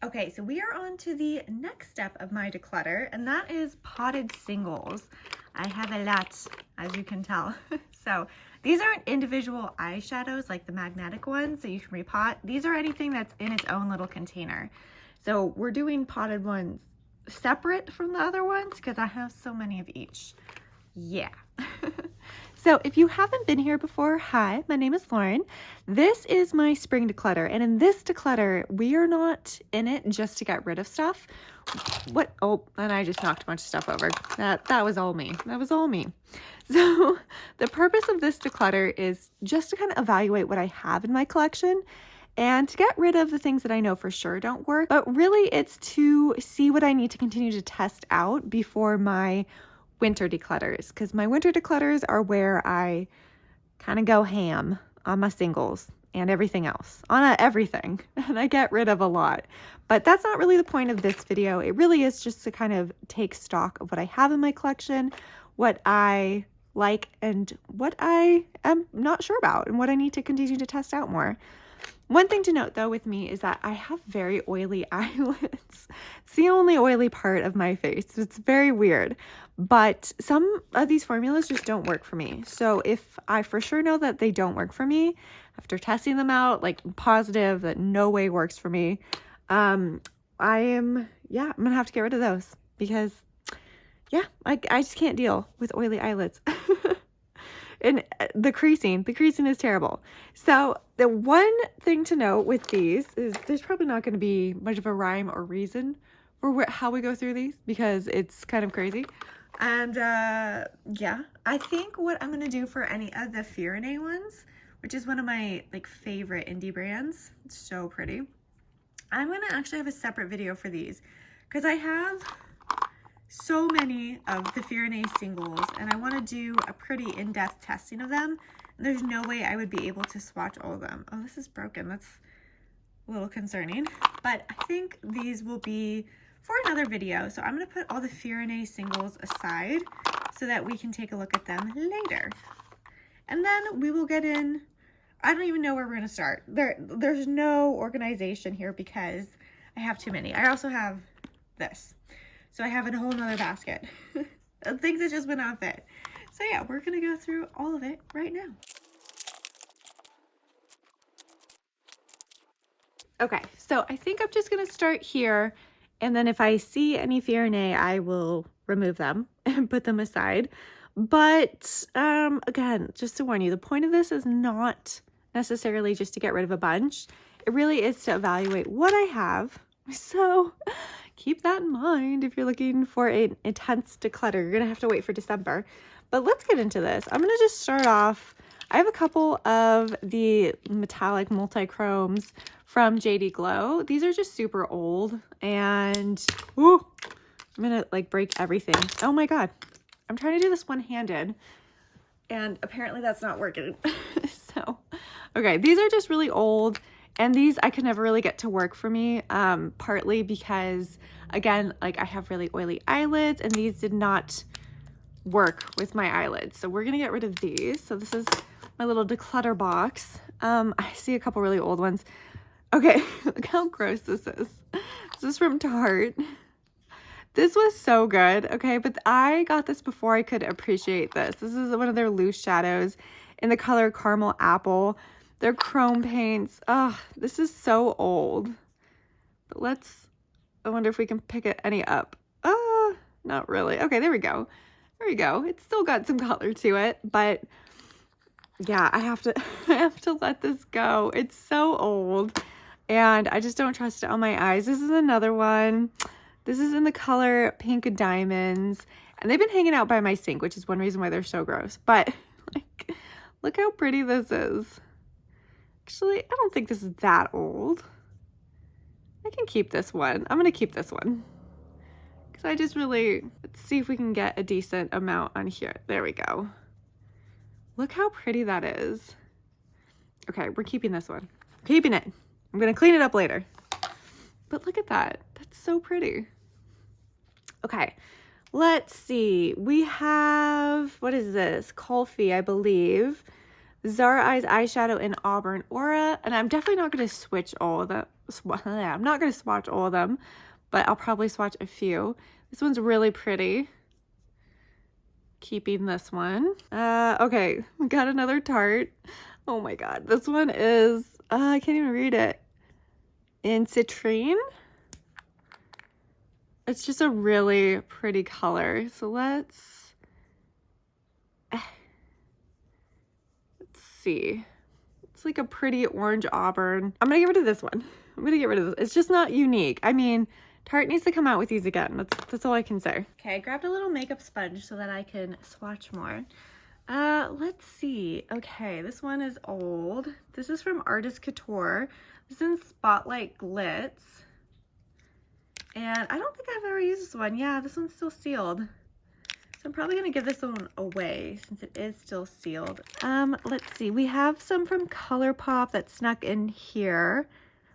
Okay, so we are on to the next step of my declutter, and that is potted singles. I have a lot, as you can tell. So these aren't individual eyeshadows like the magnetic ones that you can repot. These are anything that's in its own little container. So we're doing potted ones separate from the other ones because I have so many of each. Yeah. So if you haven't been here before, hi, my name is Lauren. This is my spring declutter, and in this declutter, we are not in it just to get rid of stuff. What? Oh, and I just knocked a bunch of stuff over. That was all me. That was all me. So the purpose of this declutter is just to kind of evaluate what I have in my collection and to get rid of the things that I know for sure don't work. But really, it's to see what I need to continue to test out before my winter declutters, because my winter declutters are where I kind of go ham on my singles and everything else, on everything, and I get rid of a lot. But that's not really the point of this video. It really is just to kind of take stock of what I have in my collection, what I like and what I am not sure about, and what I need to continue to test out more. One thing to note though with me is that I have very oily eyelids. It's the only oily part of my face. It's very weird, but some of these formulas just don't work for me. So if I for sure know that they don't work for me, after testing them out, like positive that no way works for me, I'm gonna have to get rid of those because I just can't deal with oily eyelids. And the creasing is terrible. So the one thing to note with these is there's probably not going to be much of a rhyme or reason for how we go through these because it's kind of crazy. And I think what I'm going to do for any of the Fille ones, which is one of my favorite indie brands, it's so pretty, I'm going to actually have a separate video for these because I have so many of the Fille singles and I want to do a pretty in-depth testing of them. And there's no way I would be able to swatch all of them. Oh, this is broken. That's a little concerning, but I think these will be for another video. So I'm going to put all the Fille singles aside so that we can take a look at them later. And then we will get in, I don't even know where we're going to start. There's no organization here because I have too many. I also have this. So I have a whole nother basket of things that just would not fit. So yeah, we're gonna go through all of it right now. Okay, so I think I'm just gonna start here, and then if I see any Fille, I will remove them and put them aside. But again, just to warn you, the point of this is not necessarily just to get rid of a bunch. It really is to evaluate what I have. So keep that in mind if you're looking for an intense declutter. You're going to have to wait for December. But let's get into this. I'm going to just start off. I have a couple of the metallic multi-chromes from JD Glow. These are just super old. And I'm going to break everything. Oh my God. I'm trying to do this one-handed. And apparently that's not working. So, okay. These are just really old. And these I could never really get to work for me, partly because, again, I have really oily eyelids, and these did not work with my eyelids. So we're going to get rid of these. So this is my little declutter box. I see a couple really old ones. Okay, look how gross this is. This is from Tarte. This was so good, okay? But I got this before I could appreciate this. This is one of their loose shadows in the color Caramel Apple. They're chrome paints. Oh, this is so old. But I wonder if we can pick it any up. Not really. Okay, there we go. There we go. It's still got some color to it, but yeah, I have to let this go. It's so old, and I just don't trust it on my eyes. This is another one. This is in the color Pink Diamonds, and they've been hanging out by my sink, which is one reason why they're so gross. But look how pretty this is. Actually, I don't think this is that old. I can keep this one. I'm going to keep this one. Because I just let's see if we can get a decent amount on here. There we go. Look how pretty that is. Okay, we're keeping this one. Keeping it. I'm going to clean it up later. But look at that. That's so pretty. Okay, let's see. We have, what is this? Coffee, I believe. Zara Eyes eyeshadow in Auburn Aura. And I'm definitely not going to switch all of them. I'm not going to swatch all of them, but I'll probably swatch a few. This one's really pretty. Keeping this one. Okay, we got another Tarte. Oh my god, this one is, I can't even read it. In Citrine. It's just a really pretty color. So let's see. It's like a pretty orange auburn. I'm gonna get rid of this one. I'm gonna get rid of this. It's just not unique. I mean, Tarte needs to come out with these again. That's all I can say. Okay, I grabbed a little makeup sponge so that I can swatch more. Let's see. Okay, this one is old. This is from Artist Couture. This is in Spotlight Glitz. And I don't think I've ever used this one. Yeah, this one's still sealed. So I'm probably gonna give this one away since it is still sealed. Let's see. We have some from ColourPop that snuck in here.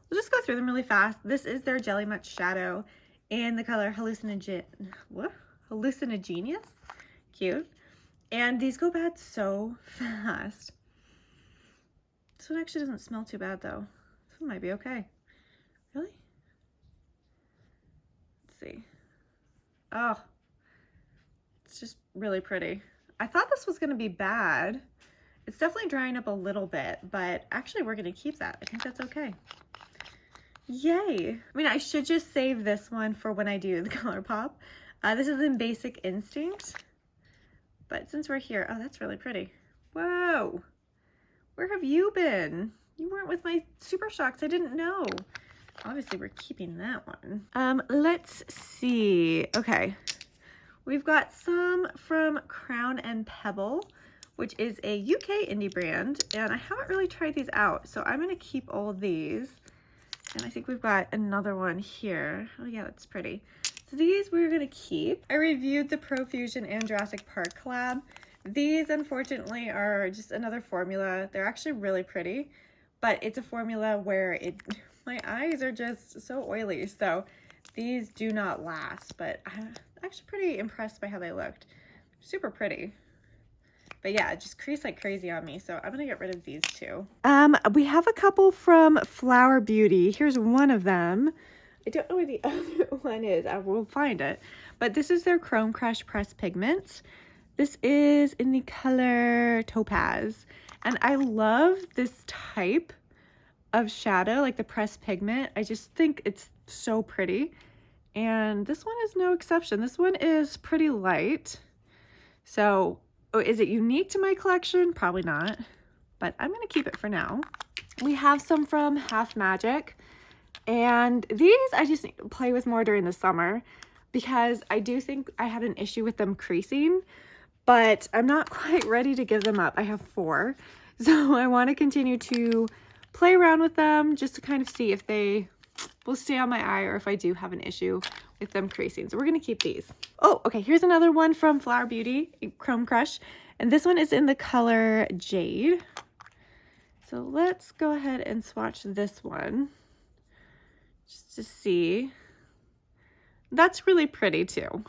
We'll just go through them really fast. This is their Jelly Much Shadow in the color Hallucinogenius. Cute. And these go bad so fast. This one actually doesn't smell too bad though. This one might be okay. Really? Let's see. Oh, it's just really pretty. I thought this was gonna be bad. It's definitely drying up a little bit, but actually we're gonna keep that. I think that's okay. Yay. I mean, I should just save this one for when I do the ColourPop. This is in Basic Instinct. But since we're here, oh, that's really pretty. Whoa. Where have you been? You weren't with my Super Shocks. I didn't know. Obviously, we're keeping that one. Let's see. Okay. We've got some from Crown and Pebble, which is a UK indie brand. And I haven't really tried these out. So I'm going to keep all of these. And I think we've got another one here. Oh yeah, that's pretty. So these we're gonna keep. I reviewed the Profusion and Jurassic Park collab. These unfortunately are just another formula. They're actually really pretty, but it's a formula where my eyes are just so oily. So these do not last, but I'm actually pretty impressed by how they looked. Super pretty. But yeah, it just creased like crazy on me, so I'm gonna get rid of these two. We have a couple from Flower Beauty. Here's one of them. I don't know where the other one is. I will find it. But this is their Chrome Crush Pressed Pigments. This is in the color Topaz. And I love this type of shadow, like the pressed pigment. I just think it's so pretty. And this one is no exception. This one is pretty light. So, oh, is it unique to my collection? Probably not, but I'm gonna keep it for now. We have some from Half Magic, and these I just play with more during the summer because I do think I had an issue with them creasing, but I'm not quite ready to give them up. I have 4, so I want to continue to play around with them just to kind of see if they will stay on my eye or if I do have an issue with them creasing. So we're going to keep these. Oh, okay. Here's another one from Flower Beauty, Chrome Crush. And this one is in the color Jade. So let's go ahead and swatch this one just to see. That's really pretty too.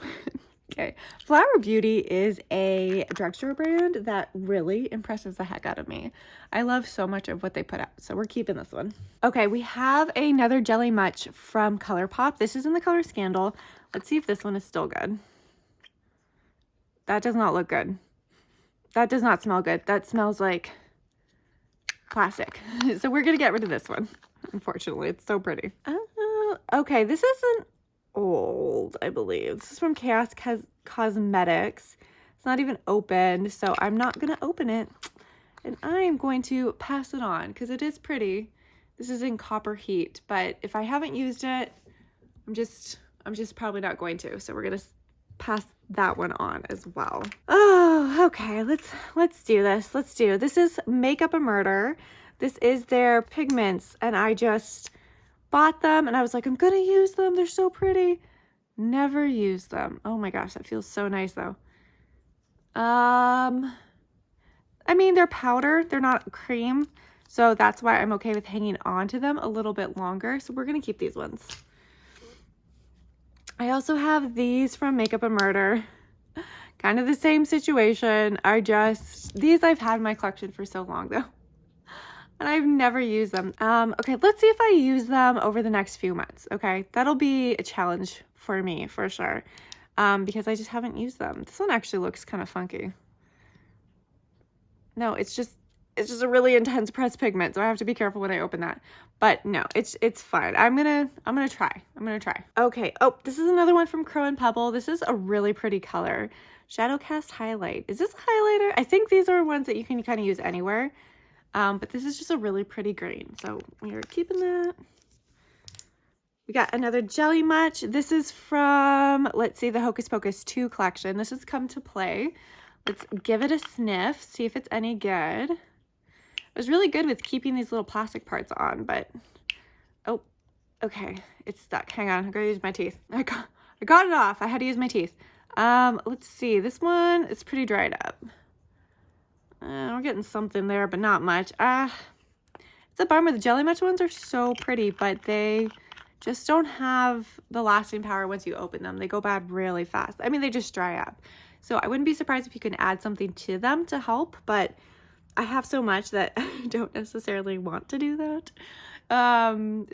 Okay. Flower Beauty is a drugstore brand that really impresses the heck out of me. I love so much of what they put out, so we're keeping this one. Okay, we have another Jelly Much from ColourPop. This is in the color Scandal. Let's see if this one is still good. That does not look good. That does not smell good. That smells like plastic. So we're gonna get rid of this one. Unfortunately, it's so pretty. Okay, this isn't old, I believe. This is from Chaos Cosmetics. It's not even opened, so I'm not gonna open it, and I am going to pass it on because it is pretty. This is in Copper Heat, but if I haven't used it, I'm just probably not going to. So we're gonna pass that one on as well. Oh, okay. Let's do this. This is Makeup a Murder. This is their pigments, and I just bought them and I was like, I'm gonna use them. They're so pretty. Never used them. Oh my gosh, that feels so nice though. I mean, they're powder. They're not cream. So that's why I'm okay with hanging on to them a little bit longer. So we're gonna keep these ones. I also have these from Makeup a Murder. Kind of the same situation. These I've had in my collection for so long though. And I've never used them. Okay, let's see if I use them over the next few months, okay? That'll be a challenge for me, for sure, because I just haven't used them. This one actually looks kind of funky. No, it's just a really intense pressed pigment, so I have to be careful when I open that. But no, it's fine. I'm gonna try. Okay, oh, this is another one from Crow and Pebble. This is a really pretty color. Shadow Cast Highlight. Is this a highlighter? I think these are ones that you can kind of use anywhere. But this is just a really pretty green, so we're keeping that. We got another Jelly Much. This is from, let's see, the Hocus Pocus 2 collection. This has come to play. Let's give it a sniff, see if it's any good. It was really good with keeping these little plastic parts on, but, oh, okay, it's stuck. Hang on, I'm gonna use my teeth. I got it off. I had to use my teeth. Let's see, this one is pretty dried up. We're getting something there, but not much. It's a bummer. The Jelly Much ones are so pretty, but they just don't have the lasting power once you open them. They go bad really fast. I mean, they just dry up. So I wouldn't be surprised if you can add something to them to help, but I have so much that I don't necessarily want to do that.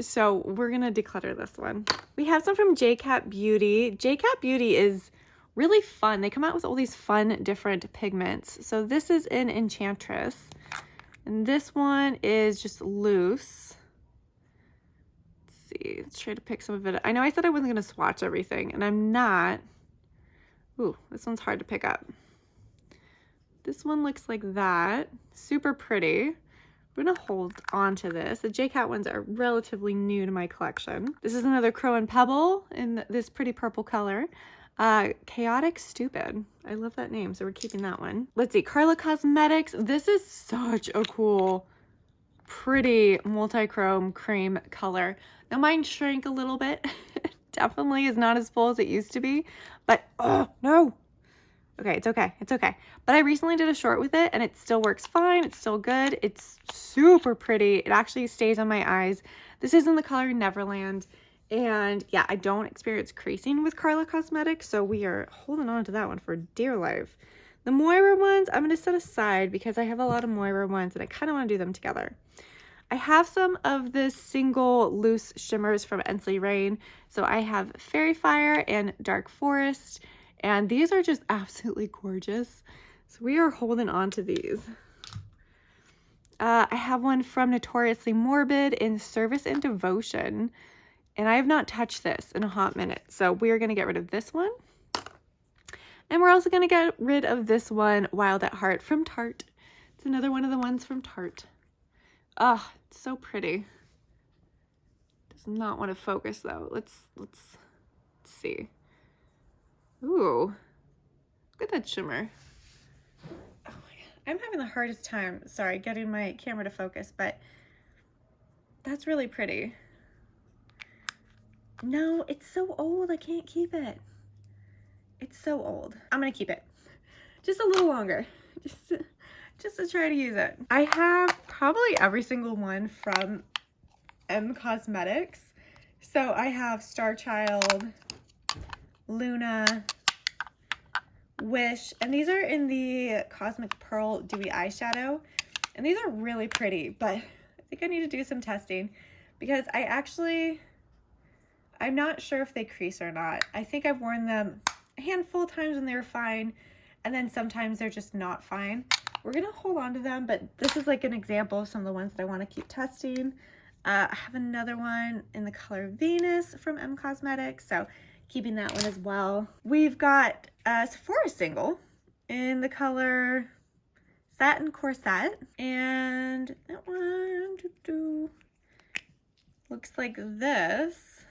So we're going to declutter this one. We have some from JCat Beauty. JCat Beauty is really fun. They come out with all these fun different pigments. So this is in Enchantress, and this one is just loose. Let's see, let's try to pick some of it. I know I said I wasn't going to swatch everything, and I'm not. Ooh, this one's hard to pick up. This one looks like that. Super pretty. I'm gonna hold on to this. The JCat ones are relatively new to my collection. This is another Crow and Pebble in this pretty purple color. Chaotic Stupid. I love that name, so we're keeping that one. Let's see, Carla Cosmetics. This is such a cool, pretty multi-chrome cream color. Now mine shrank a little bit. Definitely is not as full as it used to be, but oh no. Okay, it's okay. It's okay. But I recently did a short with it and it still works fine. It's still good. It's super pretty. It actually stays on my eyes. This is in the color Neverland. And yeah, I don't experience creasing with Carla Cosmetics, so we are holding on to that one for dear life. The Moira ones, I'm going to set aside because I have a lot of Moira ones and I kind of want to do them together. I have some of the single loose shimmers from Ensley Rain. So I have Fairy Fire and Dark Forest, and these are just absolutely gorgeous. So we are holding on to these. I have one from Notoriously Morbid in Service and Devotion. And I have not touched this in a hot minute. So we are going to get rid of this one. And we're also going to get rid of this one, Wild at Heart from Tarte. It's another one of the ones from Tarte. Oh, it's so pretty. Does not want to focus though. Let's see. Ooh, look at that shimmer. Oh my God. I'm having the hardest time, sorry, getting my camera to focus, but that's really pretty. No, it's so old. I can't keep it. It's so old. I'm going to keep it just a little longer. Just to try to use it. I have probably every single one from M Cosmetics. So I have Star Child, Luna, Wish, and these are in the Cosmic Pearl Dewy Eyeshadow. And these are really pretty, but I think I need to do some testing because I'm not sure if they crease or not. I think I've worn them a handful of times and they were fine, and then sometimes they're just not fine. We're gonna hold on to them, but this is like an example of some of the ones that I want to keep testing. I have another one in the color Venus from M Cosmetics, so keeping that one as well. We've got a Sephora single in the color Satin Corset, and that one looks like this.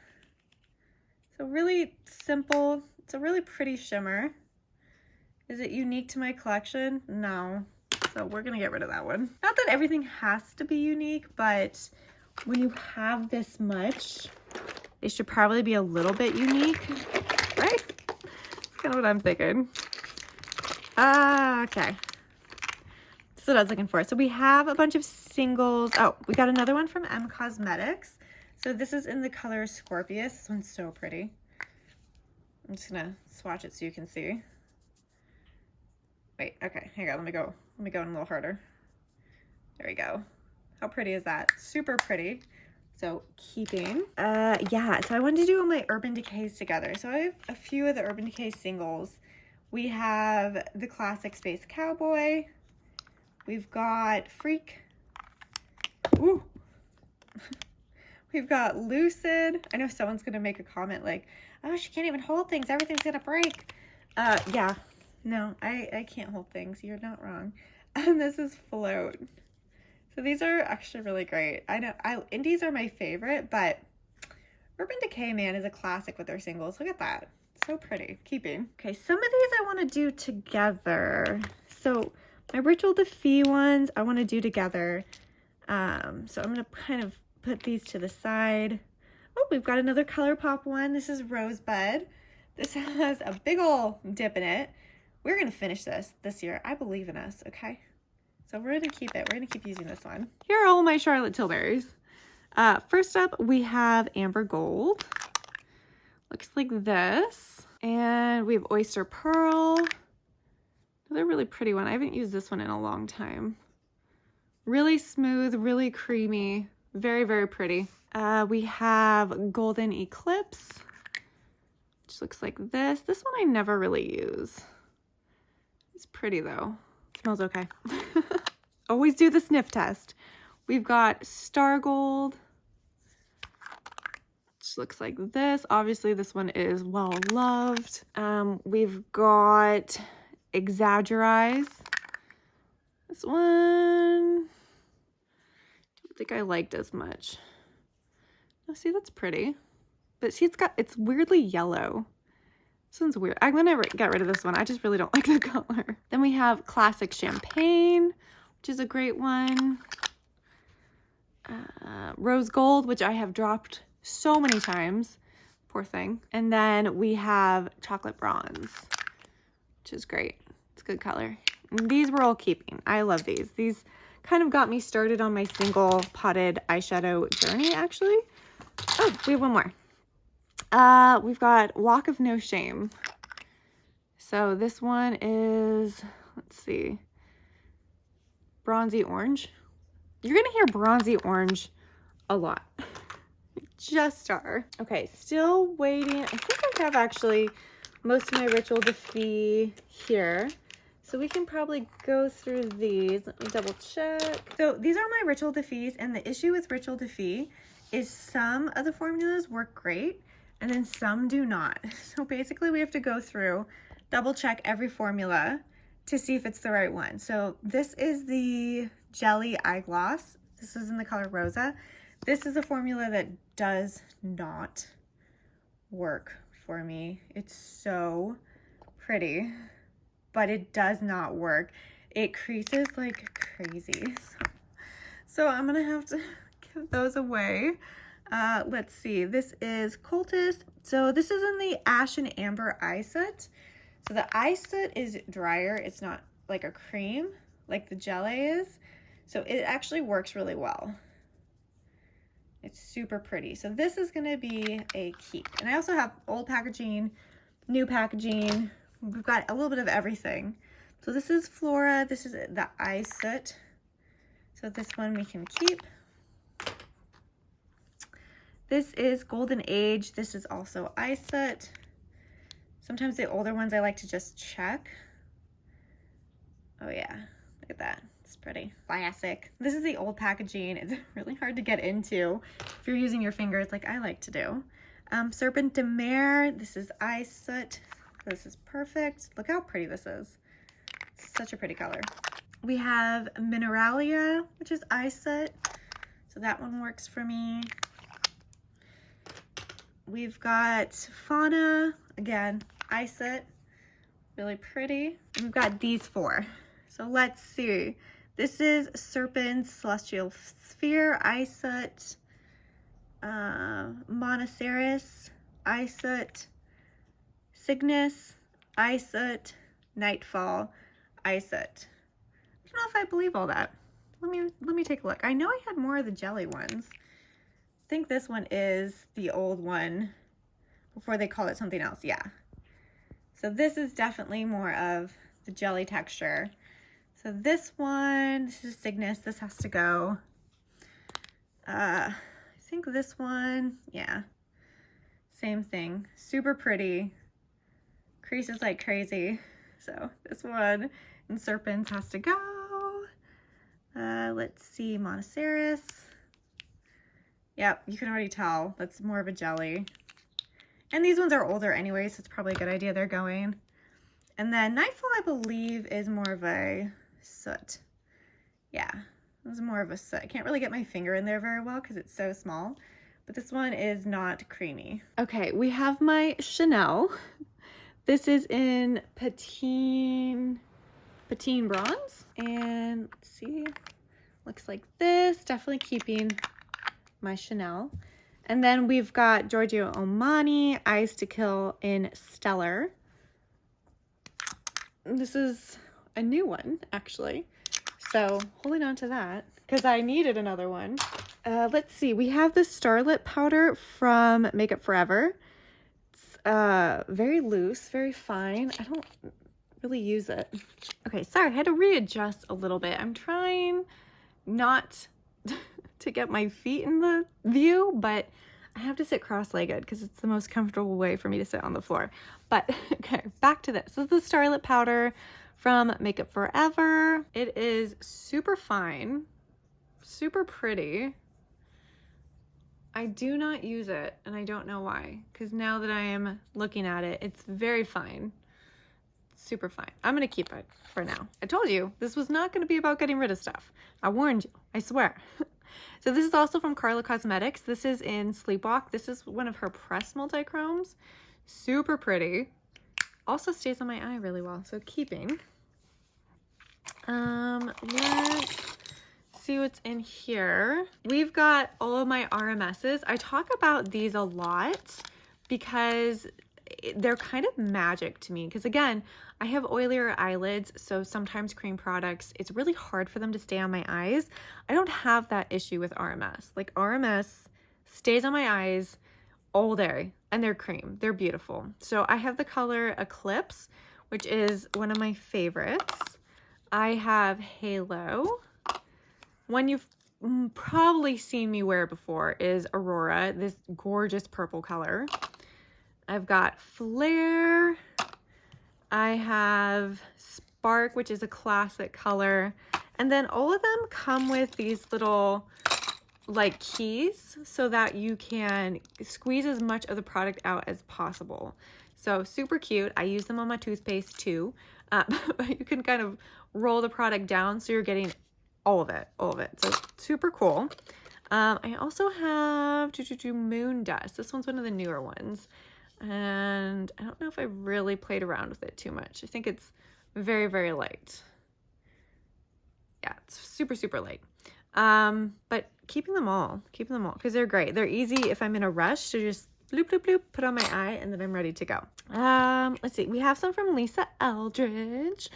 So really simple. It's a really pretty shimmer. Is it unique to my collection? No. So we're gonna get rid of that one. Not that everything has to be unique, but when you have this much, they should probably be a little bit unique, right? That's kind of what I'm thinking. Okay. That's what I was looking for. So we have a bunch of singles. Oh, we got another one from M Cosmetics. So this is in the color Scorpius. This one's so pretty. I'm just gonna swatch it so you can see. Wait, okay, hang on, let me go in a little harder. There we go. How pretty is that? Super pretty. So keeping. Yeah, so I wanted to do all my Urban Decays together. So I have a few of the Urban Decay singles. We have the classic Space Cowboy. We've got Freak. Ooh. We've got Lucid. I know someone's gonna make a comment like, oh, she can't even hold things. Everything's gonna break. Yeah, no, I can't hold things. You're not wrong. And this is Float. So these are actually really great. I know indies are my favorite, but Urban Decay, man, is a classic with their singles. Look at that. So pretty. Keeping. Okay, some of these I want to do together. So my Ritual to Fille ones I want to do together. So I'm going to kind of put these to the side. Oh, we've got another ColourPop one. This is Rosebud. This has a big ol' dip in it. We're going to finish this year. I believe in us, okay? So we're going to keep it. We're going to keep using this one. Here are all my Charlotte Tilburys. First up, we have Amber Gold. Looks like this. And we have Oyster Pearl. Another really pretty one. I haven't used this one in a long time. Really smooth, really creamy. Very, very pretty. We have Golden Eclipse, which looks like this. This one I never really use. It's pretty though. Smells okay. Always do the sniff test. We've got Star Gold, which looks like this. Obviously, this one is well loved. We've got Exaggerize. This one, I don't think I liked as much. Oh, see, that's pretty. But see, it's weirdly yellow. This one's weird. I'm gonna get rid of this one. I just really don't like the color. Then we have Classic Champagne, which is a great one. Rose Gold, which I have dropped so many times. Poor thing. And then we have Chocolate Bronze, which is great. It's a good color. And these we're all keeping. I love these. These kind of got me started on my single potted eyeshadow journey, actually. Oh, we have one more. We've got Walk of No Shame. So this one is, let's see, Bronzy Orange. You're gonna hear Bronzy Orange a lot. Just are. Okay, still waiting. I think I have actually most of my Ritual to Fille here. So we can probably go through these. Let me double check. So these are my Ritual to Filles, and the issue with Ritual to Fille is some of the formulas work great and then some do not. So basically we have to go through, double check every formula to see if it's the right one. So this is the Jelly Eye Gloss. This is in the color Rosa. This is a formula that does not work for me. It's so pretty, but it does not work. It creases like crazy. So I'm gonna have to give those away. Let's see, this is Cultist. So this is in the Ash and Amber eye soot. So the eye soot is drier. It's not like a cream like the gelée is. So it actually works really well. It's super pretty. So this is gonna be a keep. And I also have old packaging, new packaging. We've got a little bit of everything. So this is Flora. This is the eye soot. So this one we can keep. This is Golden Age. This is also eye soot. Sometimes the older ones I like to just check. Oh yeah, look at that. It's pretty. Classic. This is the old packaging. It's really hard to get into if you're using your fingers like I like to do. Serpent de Mer. This is eye soot. This is perfect. Look how pretty this is. It's such a pretty color. We have Mineralia, which is eye soot. So that one works for me. We've got Fauna, again, eye soot, really pretty. And we've got these four. So let's see. This is Serpent's Celestial Sphere, eye soot, Monoceros, eye soot, Cygnus, eye soot, Nightfall, eye soot. I don't know if I believe all that. Let me take a look. I know I had more of the jelly ones. I think this one is the old one before they call it something else. Yeah. So this is definitely more of the jelly texture. So this one, this is Cygnus. This has to go. I think this one, yeah, same thing. Super pretty. Creases like crazy. So this one in Serpents has to go. Let's see, Monoceros. Yep, you can already tell that's more of a jelly. And these ones are older anyway, so it's probably a good idea they're going. And then Nightfall, I believe, is more of a soot. Yeah, this is more of a soot. I can't really get my finger in there very well because it's so small. But this one is not creamy. Okay, we have my Chanel. This is in Patine Bronze. And let's see, looks like this. Definitely keeping my Chanel. And then we've got Giorgio Armani Eyes to Kill in Stellar. This is a new one, actually. So holding on to that because I needed another one. Let's see. We have the Starlit powder from Makeup Forever. It's very loose, very fine. I don't really use it. Okay, sorry. I had to readjust a little bit. I'm trying not to get my feet in the view, but I have to sit cross-legged because it's the most comfortable way for me to sit on the floor. But okay, back to this. This is the Starlit powder from Makeup Forever. It is super fine, super pretty. I do not use it, and I don't know why, because now that I am looking at it, it's very fine. Super fine. I'm gonna keep it for now. I told you this was not gonna be about getting rid of stuff. I warned you, I swear. So this is also from Carla Cosmetics. This is in Sleepwalk. This is one of her pressed multi-chromes. Super pretty. Also stays on my eye really well, so keeping. Let's see what's in here. We've got all of my RMSs. I talk about these a lot because they're kind of magic to me. Because again, I have oilier eyelids, so sometimes cream products, it's really hard for them to stay on my eyes. I don't have that issue with RMS. Like RMS stays on my eyes all day, and they're cream. They're beautiful. So I have the color Eclipse, which is one of my favorites. I have Halo. One you've probably seen me wear before is Aurora, this gorgeous purple color. I've got Flare. I have Spark, which is a classic color. And then all of them come with these little like keys so that you can squeeze as much of the product out as possible. So super cute. I use them on my toothpaste too. But you can kind of roll the product down so you're getting all of it. So super cool. I also have Moon Dust. This one's one of the newer ones. And I don't know if I really played around with it too much. I think it's very, very light. Yeah, it's super, super light. But keeping them all because they're great. They're easy if I'm in a rush to just bloop, bloop, bloop, put on my eye, and then I'm ready to go. Let's see. We have some from Lisa Eldridge.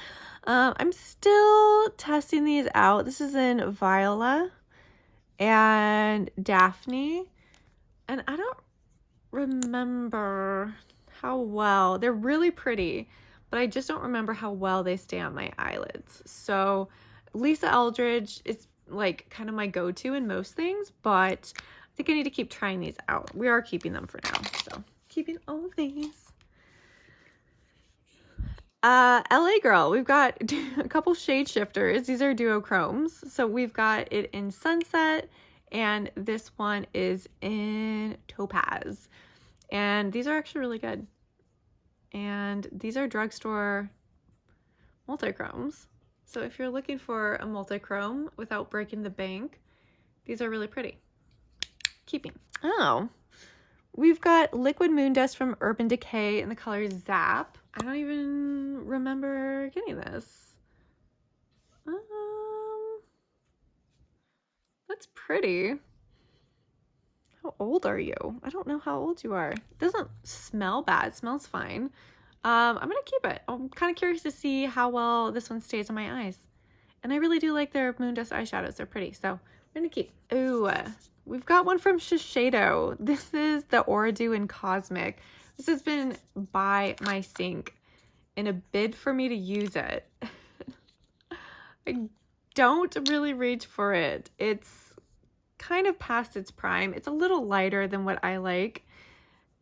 I'm still testing these out. This is in Viola and Daphne. And I don't remember how well, they're really pretty, but I just don't remember how well they stay on my eyelids. So Lisa Eldridge is like kind of my go-to in most things, but I think I need to keep trying these out. We are keeping them for now, so keeping all of these. LA Girl, we've got a couple shade shifters. These are duochromes. So we've got it in Sunset, and this one is in Topaz. And these are actually really good. And these are drugstore multi-chromes. So if you're looking for a multi-chrome without breaking the bank, these are really pretty. Keeping. Oh, we've got Liquid Moon Dust from Urban Decay in the color Zap. I don't even remember getting this. That's pretty. How old are you? I don't know how old you are. It doesn't smell bad. It smells fine. I'm going to keep it. I'm kind of curious to see how well this one stays on my eyes. And I really do like their Moon Dust eyeshadows. They're pretty. So I'm going to keep. Ooh, we've got one from Shiseido. This is the Aura Dew in Cosmic. This has been by my sink. in a bid for me to use it. I don't really reach for it. It's kind of past its prime. It's a little lighter than what I like.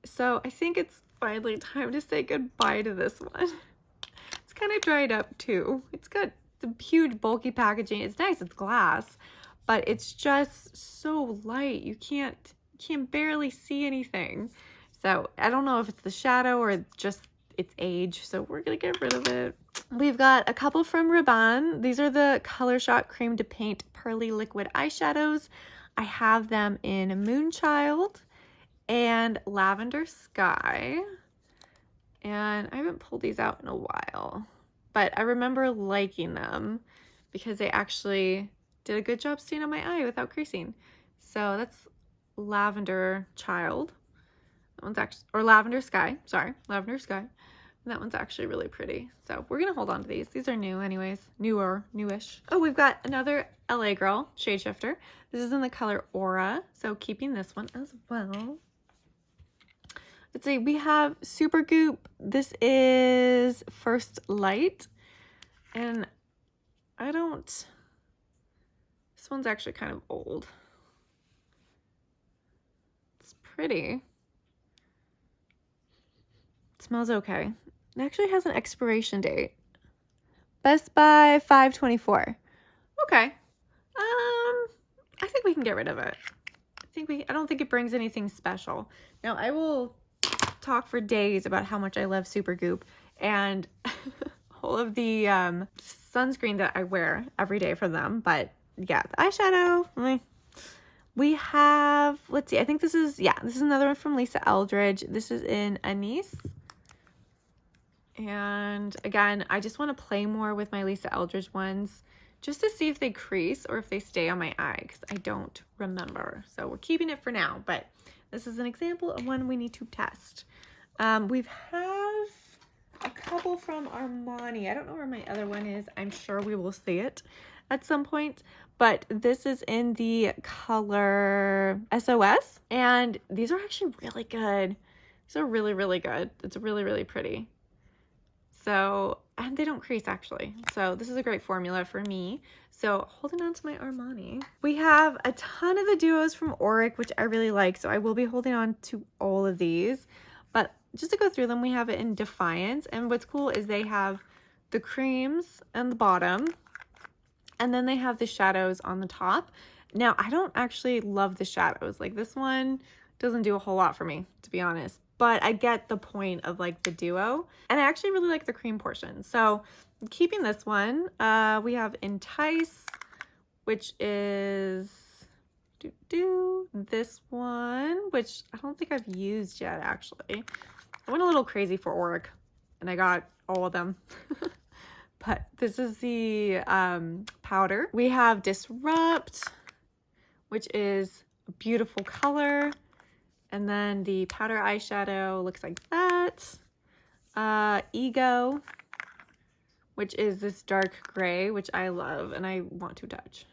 So I think it's finally time to say goodbye to this one. It's kind of dried up too. It's got the huge bulky packaging. It's nice, it's glass, but it's just so light. You can't barely see anything. So I don't know if it's the shadow or just its age. So we're gonna get rid of it. We've got a couple from Rabanne. These are the Color Shot Cream to Paint Pearly Liquid Eyeshadows. I have them in Moonchild and Lavender Sky. And I haven't pulled these out in a while, but I remember liking them because they actually did a good job staying on my eye without creasing. So that's Lavender Child. That one's actually, or Lavender Sky, sorry, Lavender Sky. And that one's actually really pretty. So we're gonna hold on to these. These are new anyways, newish. Oh, we've got another LA Girl shade shifter. This is in the color Aura, so keeping this one as well. Let's see, we have Super Goop. This is First Light. And this one's actually kind of old. It's pretty. It smells okay. It actually has an expiration date. Best by 5/24. Okay. I think we can get rid of it. I don't think it brings anything special. Now I will talk for days about how much I love Super Goop and all of the sunscreen that I wear every day for them. But yeah, the eyeshadow. We have, let's see, I think this is another one from Lisa Eldridge. This is in Anise. And again, I just want to play more with my Lisa Eldridge ones just to see if they crease or if they stay on my eye, because I don't remember. So we're keeping it for now, but this is an example of one we need to test. We have a couple from Armani. I don't know where my other one is. I'm sure we will see it at some point, but this is in the color SOS, and these are actually really good. These are really, really good. It's really, really pretty. So, and they don't crease actually. So this is a great formula for me. So holding on to my Armani. We have a ton of the duos from Oric, which I really like. So I will be holding on to all of these. But just to go through them, we have it in Defiance. And what's cool is they have the creams on the bottom. And then they have the shadows on the top. Now, I don't actually love the shadows. Like this one doesn't do a whole lot for me, to be honest. But I get the point of like the duo. And I actually really like the cream portion. So keeping this one, we have Entice, which is this one, which I don't think I've used yet actually. I went a little crazy for Oric and I got all of them. But this is the powder. We have Disrupt, which is a beautiful color. And then the powder eyeshadow looks like that. Ego, which is this dark gray, which I love and I want to touch.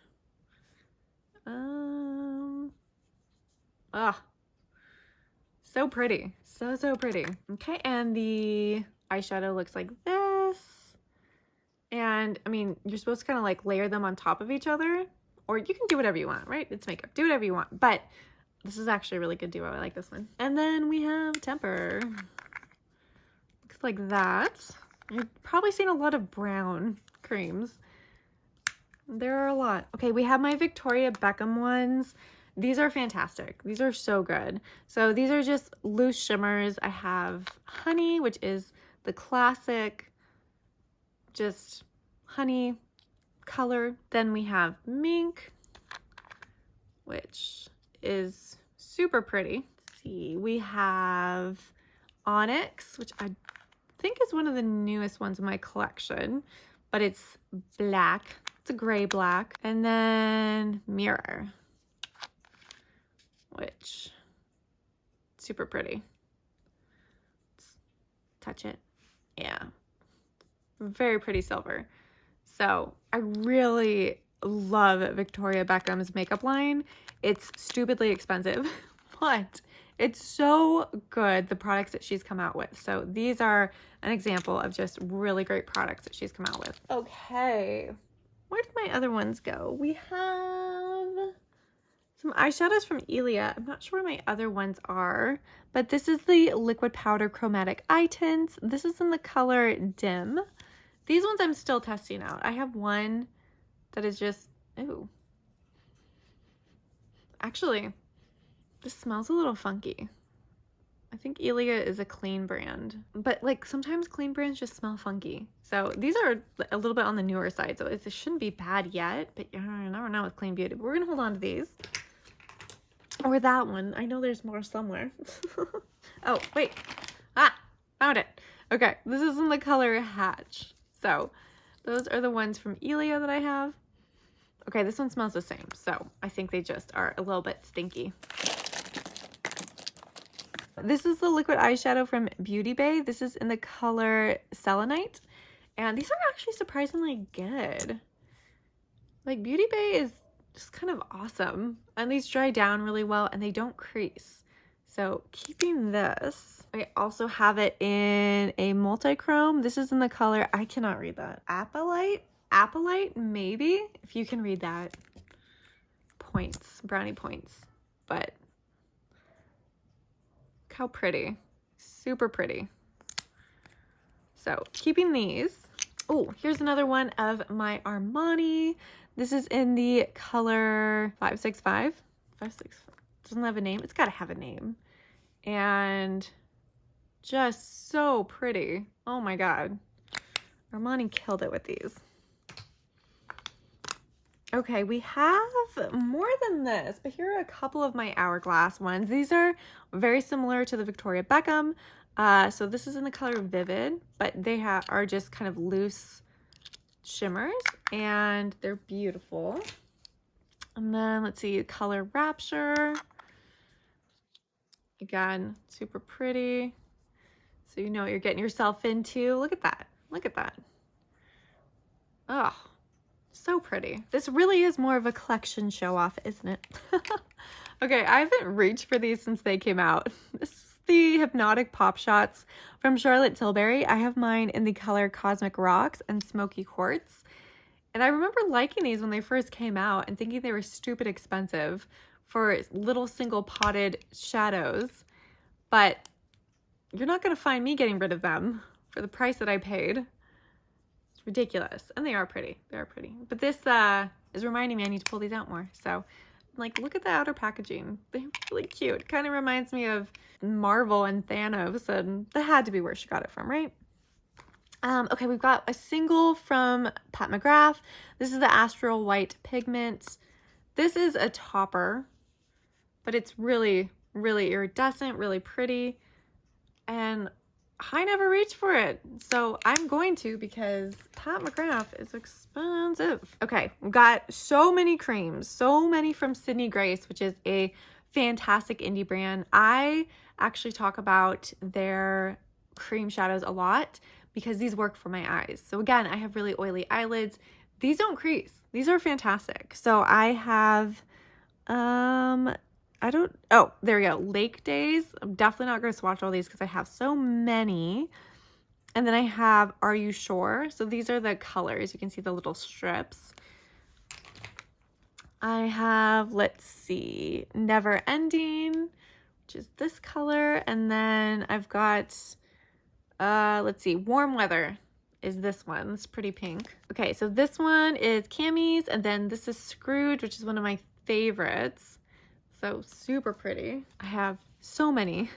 So pretty. So pretty. Okay, and the eyeshadow looks like this. And I mean, you're supposed to kind of like layer them on top of each other, or you can do whatever you want, right? It's makeup. Do whatever you want. But this is actually a really good duo. I like this one. And then we have Temper. Looks like that. You've probably seen a lot of brown creams. There are a lot. Okay, we have my Victoria Beckham ones. These are fantastic. These are so good. So these are just loose shimmers. I have Honey, which is the classic, just honey color. Then we have Mink, which is super pretty. Let's see, we have Onyx, which I think is one of the newest ones in my collection, but it's black. It's a gray black. And then Mirror, which super pretty. Let's touch it. Yeah, very pretty silver. So I really love Victoria Beckham's makeup line. It's stupidly expensive, but It's so good, the products that she's come out with. So these are an example of just really great products that she's come out with. Okay, where did my other ones go? We have some eyeshadows from Elia. I'm not sure where my other ones are, but this is the liquid powder chromatic eye tints. This is in the color Dim. These ones I'm still testing out. I have one that is just, ooh. Actually, this smells a little funky. I think Elia is a clean brand, but like sometimes clean brands just smell funky. So these are a little bit on the newer side, so it shouldn't be bad yet, but you never know with clean beauty. But we're gonna hold on to these. Or that one. I know there's more somewhere. Oh, wait. Ah, found it. Okay, this is in the color Hatch. So those are the ones from Elia that I have. Okay, this one smells the same, so I think they just are a little bit stinky. This is the liquid eyeshadow from Beauty Bay. This is in the color Selenite, and these are actually surprisingly good. Like, Beauty Bay is just kind of awesome, and these dry down really well, and they don't crease. So keeping this, I also have it in a multi-chrome. This is in the color, I cannot read that. Apolite, maybe, if you can read that. Points, brownie points, but look how pretty, super pretty. So keeping these. Oh, here's another one of my Armani. This is in the color 565. 565. Doesn't have a name. It's got to have a name. And just so pretty. Oh my God. Armani killed it with these. Okay, we have more than this, but here are a couple of my Hourglass ones. These are very similar to the Victoria Beckham. So this is in the color Vivid, but they are just kind of loose shimmers, and they're beautiful. And then let's see, color Rapture. Again, super pretty. So you know what you're getting yourself into. Look at that. Look at that. Oh, so pretty. This really is more of a collection show off, isn't it? Okay, I haven't reached for these since they came out. This is the Hypnotic Pop Shots from Charlotte Tilbury. I have mine in the color Cosmic Rocks and Smoky Quartz. And I remember liking these when they first came out and thinking they were stupid expensive for little single potted shadows. But you're not going to find me getting rid of them for the price that I paid. It's ridiculous. And they are pretty. They are pretty. But this is reminding me I need to pull these out more. So, like, look at the outer packaging. They're really cute. Kind of reminds me of Marvel and Thanos, and that had to be where she got it from, right? Okay, we've got a single from Pat McGrath. This is the Astral White Pigment. This is a topper, but it's really, really iridescent, really pretty. And I never reached for it, so I'm going to because Pat McGrath is expensive. Okay, we've got so many creams, so many from Sydney Grace, which is a fantastic indie brand. I actually talk about their cream shadows a lot because these work for my eyes. So again, I have really oily eyelids. These don't crease. These are fantastic. So I have, oh, there we go. Lake Days. I'm definitely not going to swatch all these because I have so many. And then I have Are You Sure? So these are the colors. You can see the little strips. I have, let's see, Never Ending, which is this color. And then I've got, let's see, Warm Weather is this one. It's pretty pink. Okay, so this one is Cammy's, and then this is Scrooge, which is one of my favorites. So super pretty. I have so many.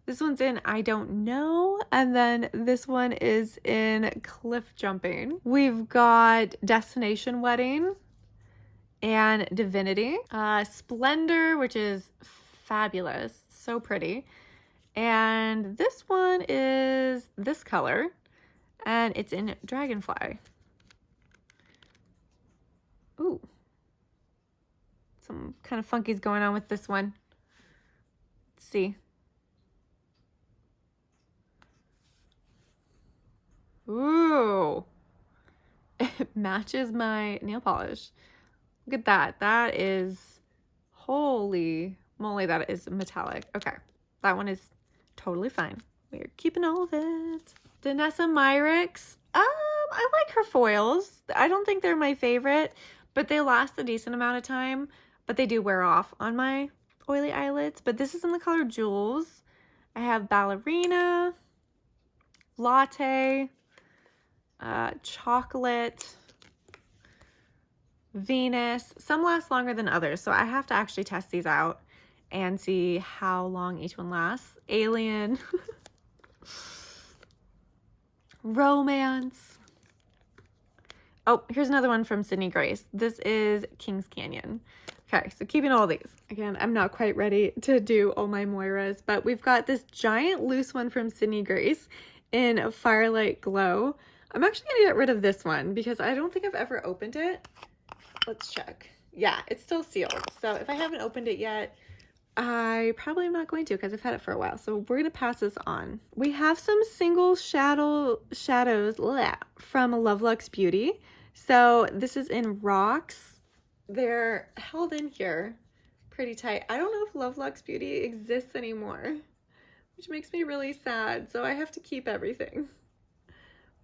This one's in I Don't Know, and then this one is in Cliff Jumping. We've got Destination Wedding and Divinity. Splendor, which is fabulous. So pretty. And this one is this color, and it's in Dragonfly. Ooh. Some kind of funky's going on with this one. Let's see. Ooh. It matches my nail polish. Look at that. That is, holy moly, that is metallic. Okay, that one is totally fine. We're keeping all of it. Danessa Myricks. I like her foils. I don't think they're my favorite, but they last a decent amount of time, but they do wear off on my oily eyelids. But this is in the color Jewels. I have Ballerina, Latte, Chocolate, Venus. Some last longer than others, so I have to actually test these out and see how long each one lasts. Alien, Romance. Oh, here's another one from Sydney Grace. This is King's Canyon. Okay, so keeping all these. Again, I'm not quite ready to do all my Moiras, but we've got this giant loose one from Sydney Grace in Firelight Glow. I'm actually gonna get rid of this one because I don't think I've ever opened it. Let's check. Yeah, it's still sealed. So if I haven't opened it yet, I probably am not going to because I've had it for a while. So we're gonna pass this on. We have some single shadows from Lovelux Beauty. So this is in Rocks. They're held in here pretty tight. I don't know if Lovelux Beauty exists anymore, which makes me really sad. So I have to keep everything.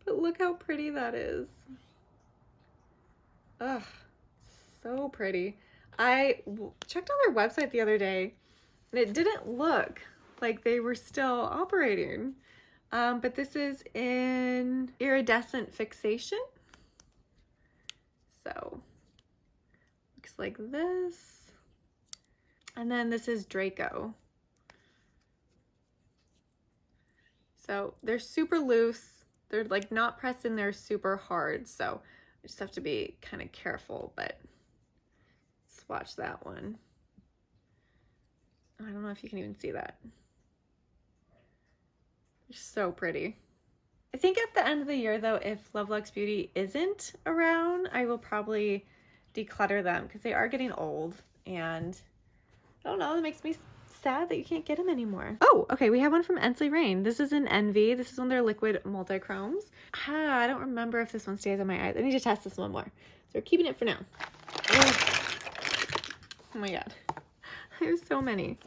But look how pretty that is. Ugh, so pretty. I checked on their website the other day and it didn't look like they were still operating. But this is in Iridescent Fixation. So looks like this. And then this is Draco. So they're super loose. They're like not pressed in there super hard. So I just have to be kind of careful, but let's watch that one. I don't know if you can even see that. They're so pretty. I think at the end of the year though, if Lovelux Beauty isn't around, I will probably declutter them because they are getting old and I don't know, it makes me sad that you can't get them anymore. Oh, okay, we have one from Ensley Rain. This is in Envy. This is one of their liquid multi-chromes. I don't remember if this one stays on my eyes. I need to test this one more. So we're keeping it for now. Oh my god. There's so many.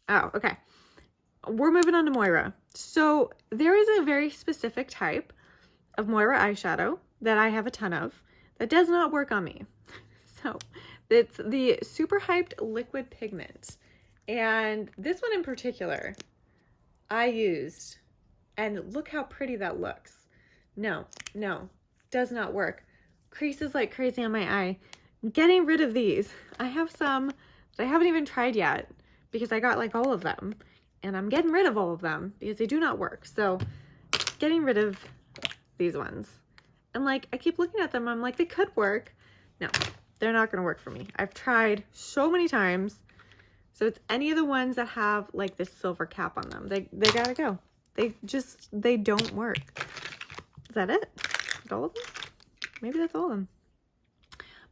Oh, okay. We're moving on to Moira. So there is a very specific type of Moira eyeshadow that I have a ton of that does not work on me. So it's the Super Hyped Liquid Pigment. And this one in particular, I used, and look how pretty that looks. No, does not work. Creases like crazy on my eye. Getting rid of these. I have some that I haven't even tried yet because I got like all of them. And I'm getting rid of all of them because they do not work. So getting rid of these ones. And like, I keep looking at them. I'm like, they could work. No, they're not going to work for me. I've tried so many times. So it's any of the ones that have like this silver cap on them. They gotta go. They don't work. Is that it? Is that all of them? Maybe that's all of them.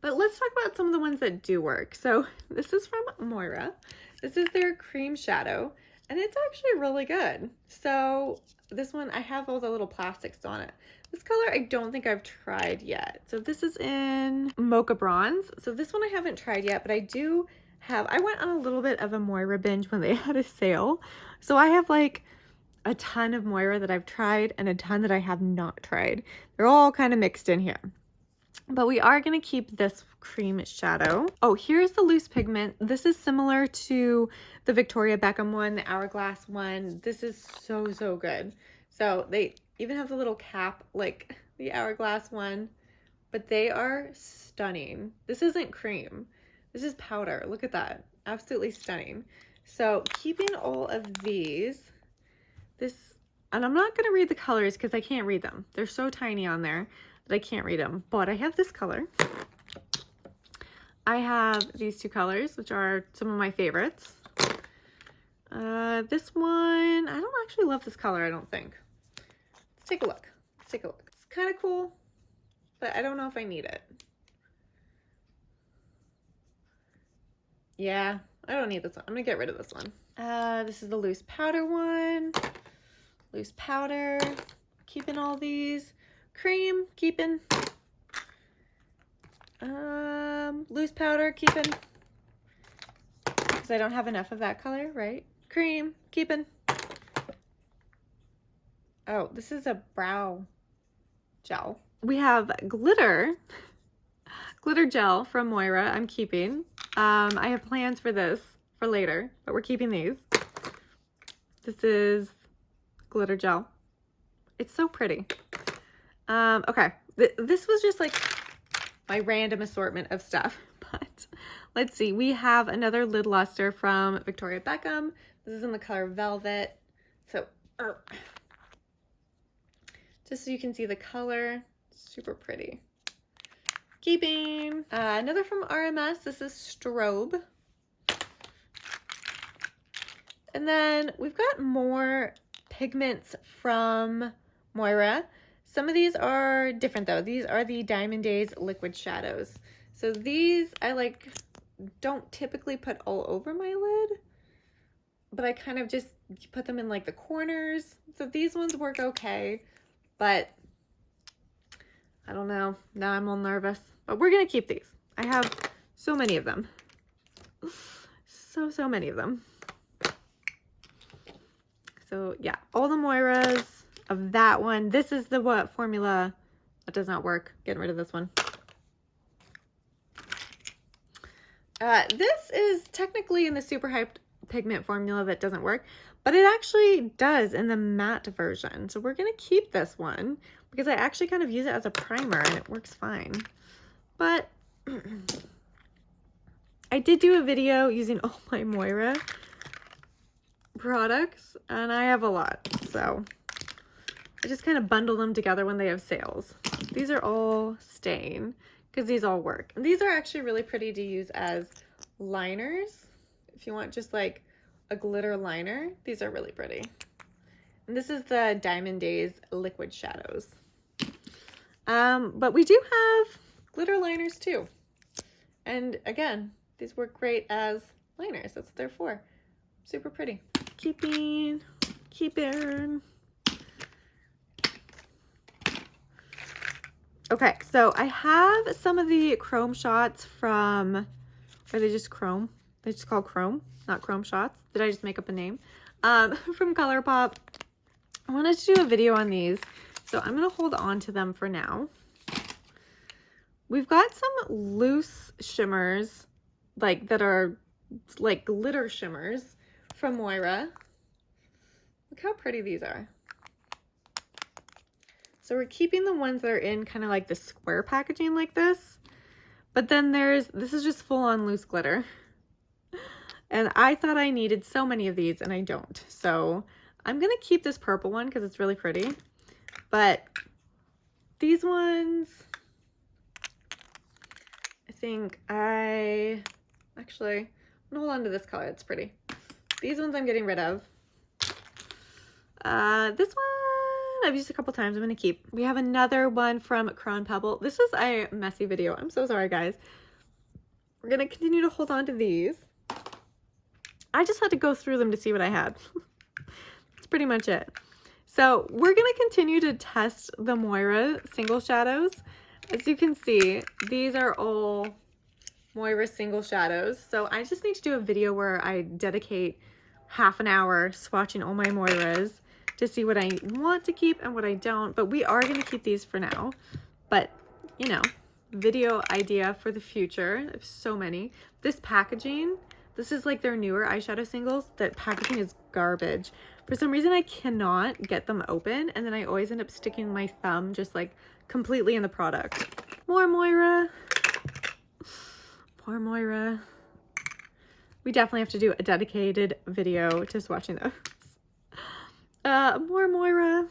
But let's talk about some of the ones that do work. So this is from Moira. This is their cream shadow. And it's actually really good. So this one, I have all the little plastics on it. This color, I don't think I've tried yet. So this is in Mocha Bronze. So this one I haven't tried yet, but I do have, I went on a little bit of a Moira binge when they had a sale. So I have like a ton of Moira that I've tried and a ton that I have not tried. They're all kind of mixed in here. But we are going to keep this cream shadow. Oh, here's the loose pigment. This is similar to the Victoria Beckham one, the Hourglass one. This is so good. So they even have the little cap like the Hourglass one, but they are stunning. This isn't cream. This is powder. Look at that. Absolutely stunning. So keeping all of these, and I'm not going to read the colors because I can't read them. They're so tiny on there that I can't read them, but I have this color. I have these two colors, which are some of my favorites. This one, I don't actually love this color, I don't think. Let's take a look. Let's take a look. It's kind of cool, but I don't know if I need it. Yeah, I don't need this one. I'm gonna get rid of this one. This is the loose powder one. Loose powder. Keeping all these. Cream, keeping. Loose powder, keeping, because I don't have enough of that color, right? Cream, keeping. Oh, this is a brow gel. We have glitter gel from Moira. I'm keeping. I have plans for this for later, but we're keeping these. This is glitter gel. It's so pretty. Okay, this was just like my random assortment of stuff, but let's see. We have another lid luster from Victoria Beckham. This is in the color Velvet. So, just so you can see the color, super pretty. Keeping another from RMS. This is Strobe. And then we've got more pigments from Moira. Some of these are different though. These are the Diamond Days liquid shadows. So these I don't typically put all over my lid, but I kind of just put them in like the corners. So these ones work okay, but I don't know. Now I'm all nervous, but we're gonna keep these. I have so many of them. So many of them. So yeah, all the Moiras of that one. This is the formula that does not work. Getting rid of this one. This is technically in the super hyped pigment formula that doesn't work, but it actually does in the matte version. So we're gonna keep this one because I actually kind of use it as a primer and it works fine. But I did do a video using all my Moira products and I have a lot, so I just kind of bundle them together when they have sales. These are all staying because these all work. And these are actually really pretty to use as liners. If you want just like a glitter liner, these are really pretty. And this is the Diamond Days liquid shadows. But we do have glitter liners too. And again, these work great as liners. That's what they're for. Super pretty. Keeping. Okay, so I have some of the chrome shots from, are they just chrome? They just called chrome, not chrome shots. Did I just make up a name? From ColourPop. I wanted to do a video on these, so I'm gonna hold on to them for now. We've got some loose shimmers, like that are like glitter shimmers from Moira. Look how pretty these are. So we're keeping the ones that are in kind of like the square packaging like this. But then this is just full on loose glitter. And I thought I needed so many of these and I don't. So I'm going to keep this purple one because it's really pretty. But these ones, I think actually, I'm going to hold on to this color. It's pretty. These ones I'm getting rid of. This one I've used a couple times. I'm going to keep. We have another one from Crown Pebble. This is a messy video. I'm so sorry, guys. We're going to continue to hold on to these. I just had to go through them to see what I had. That's pretty much it. So we're going to continue to test the Moira single shadows. As you can see, these are all Moira single shadows. So I just need to do a video where I dedicate half an hour swatching all my Moiras to see what I want to keep and what I don't. But we are going to keep these for now. But, you know, video idea for the future. There's so many. This packaging, this is like their newer eyeshadow singles. That packaging is garbage. For some reason, I cannot get them open. And then I always end up sticking my thumb just like completely in the product. More Moira. Poor Moira. We definitely have to do a dedicated video to swatching those. More Moira.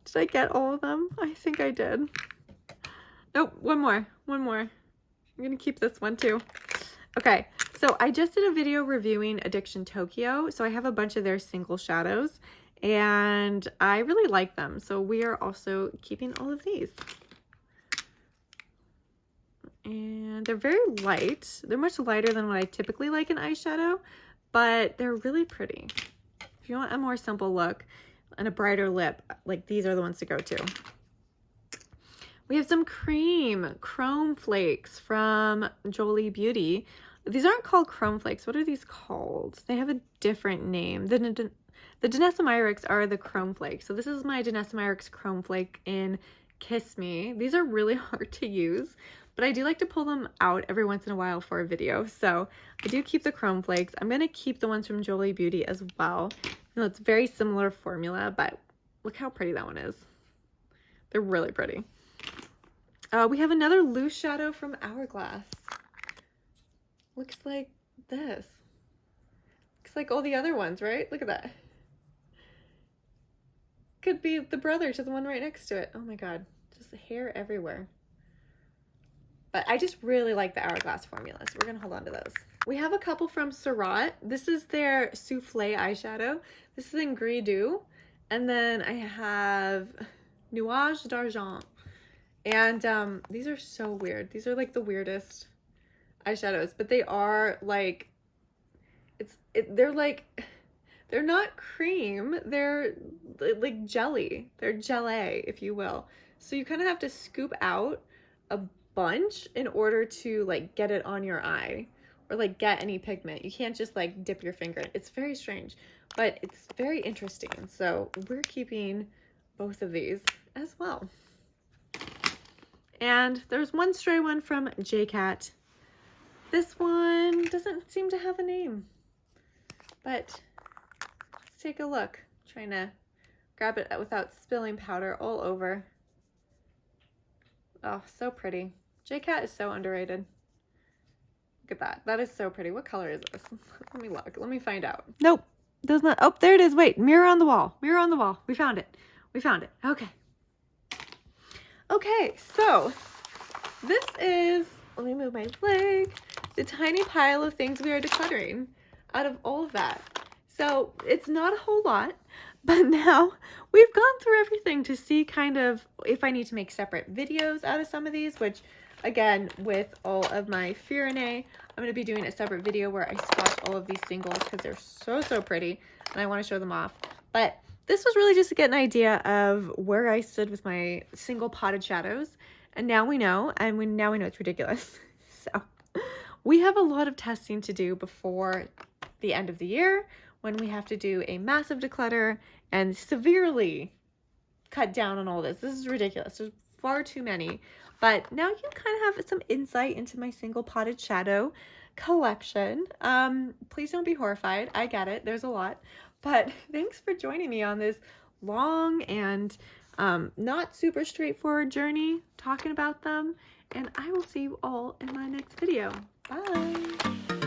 Did I get all of them? I think I did. Nope, one more. I'm gonna keep this one too. Okay, so I just did a video reviewing Addiction Tokyo. So I have a bunch of their single shadows and I really like them. So we are also keeping all of these. And they're very light. They're much lighter than what I typically like in eyeshadow, but they're really pretty. If you want a more simple look and a brighter lip, like these are the ones to go to. We have some chrome flakes from Jolie Beauty. These aren't called chrome flakes. What are these called? They have a different name. The Danessa Myricks are the chrome flakes. So this is my Danessa Myricks chrome flake in Kiss Me. These are really hard to use, but I do like to pull them out every once in a while for a video. So I do keep the chrome flakes. I'm going to keep the ones from Jolie Beauty as well. You know, it's very similar formula, but look how pretty that one is. They're really pretty. We have another loose shadow from Hourglass. Looks like this. Looks like all the other ones, right? Look at that. Could be the brother to the one right next to it. Oh my god, just hair everywhere. But I just really like the Hourglass formula, so we're gonna hold on to those. We have a couple from Surratt. This is their Soufflé eyeshadow. This is in Gris Doux. And then I have Nuage d'Argent. And these are so weird. These are like the weirdest eyeshadows, but they are like, they're not cream, they're like jelly. They're gelée, if you will. So you kind of have to scoop out a bunch in order to like get it on your eye or like get any pigment. You can't just like dip your finger in. It's very strange, but it's very interesting. So we're keeping both of these as well. And there's one stray one from JCat. This one doesn't seem to have a name, but let's take a look. I'm trying to grab it without spilling powder all over. Oh, so pretty. JCat is so underrated. Look at that. That is so pretty. What color is this? Let me look. Let me find out. Nope. Does not. Oh, there it is. Wait. Mirror on the wall. Mirror on the wall. We found it. We found it. Okay. Okay. So this is, let me move my leg, the tiny pile of things we are decluttering out of all of that. So it's not a whole lot, but now we've gone through everything to see kind of if I need to make separate videos out of some of these, which again, with all of my Firenze, I'm going to be doing a separate video where I swatch all of these singles because they're so pretty and I want to show them off. But this was really just to get an idea of where I stood with my single potted shadows. And now we know, and now we know it's ridiculous. So we have a lot of testing to do before the end of the year when we have to do a massive declutter and severely cut down on all this. This is ridiculous. There's far too many. But now you kind of have some insight into my single potted shadow collection. Please don't be horrified. I get it. There's a lot. But thanks for joining me on this long and not super straightforward journey talking about them. And I will see you all in my next video. Bye.